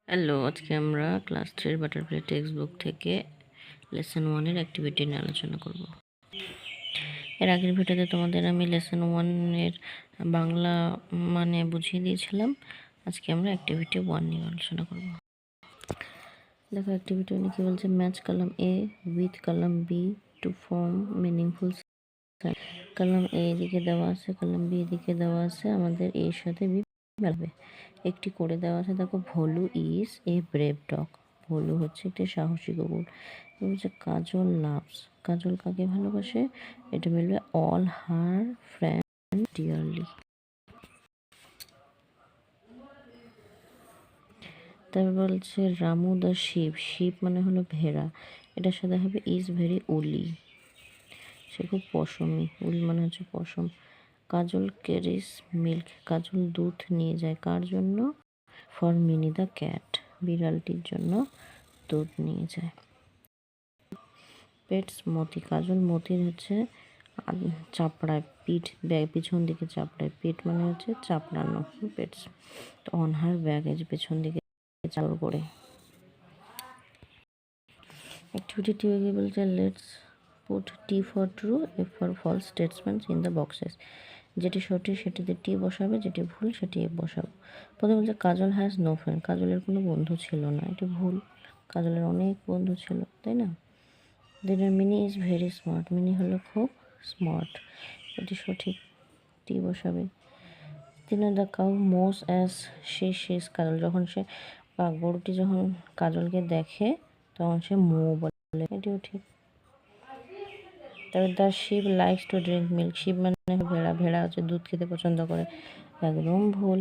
Hello, আজকে আমরা class 3 butterfly text book থেকে লেসন 1 এর অ্যাক্টিভিটি নিয়ে আলোচনা করব। এর আগের ভিডিওতে তোমাদের আমি লেসন 1 এর বাংলা মানে বুঝিয়ে দিয়েছিলাম। আজকে আমরা অ্যাক্টিভিটি 1 নিয়ে আলোচনা করব। দেখো অ্যাক্টিভিটি 1 কি বলছে, match column A with column B to form meaningful sentence. Column A এদিকে দেওয়া আছে, কলাম বি এদিকে দেওয়া আছে, আমাদের এর সাথে বি মেলাবে। একটি করে দেওয়া আছে, দেখো Bhulu is a brave dog. Bhulu হচ্ছে একটি সাহসী কুকুর। এবং হচ্ছে কাজল লাভস, কাজল কাকে ভালোবাসে, এটা মিলবে অল হার ফ্রেন্ড ডিয়ারলি। তারপর বলছে রামু দ্য শিপ, শিপ মানে হলো ভেড়া, এটার সাথে হবে ইজ ভেরি উলি, সে খুব পশমি, উল মানে হচ্ছে পশম। কাজল ক্যারিস মিল্ক, কাজল দুধ নিয়ে যায় কার জন্য, ফর মিনি দ্য ক্যাট, বিড়ালটির জন্য দুধ নিয়ে যায়। পেটস মতি, কাজল মতির হচ্ছে চাপড়ায়, পিছন দিকে চাপড়ায়, পেট মানে হচ্ছে চাপড়ানো, পেটস। তো অন হার ব্যাগেজ, পেছন দিকে চাল করে। অ্যাক্টিভিটি টি বলছে let's put T for true, F for false statements in the boxes. যেটি সঠিক সেটিতে টি বসাবে, যেটি ভুল সেটি এফ বসাবো। প্রথমে বলছে কাজল হ্যাজ নো ফ্রেন্ড, কাজলের কোনো বন্ধু ছিল না, এটি ভুল, কাজলের অনেক বন্ধু ছিল, তাই না। দেনের Mini is very smart, Mini হলো খুব স্মার্ট, এটি সঠিক, টি বসাবে। দিনের the cow moos as say শেষ, কাজল যখন সে গরুটি যখন কাজলকে দেখে তখন সে মো বলে, এটিও ঠিক। তারপর the sheep likes to drink milk, sheep মানে ভেড়া, ভেড়া হচ্ছে দুধ খেতে পছন্দ করে, একদম ভুল।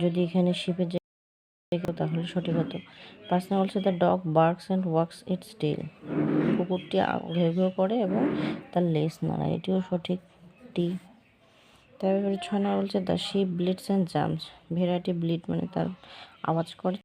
যদি এখানে শিপের জায়গায় তাহলে সঠিক হতো। পার্সন বলছে the dog barks and wags its tail, কুকুরটি ঘেউ ঘেউ করে এবং তার লেজ নাড়ায়, এটিও সঠিক, টি। তারপরে 6 নম্বর বলছে the sheep bleats and jumps, ভেড়াটি ব্লিড মানে তার আওয়াজ করে,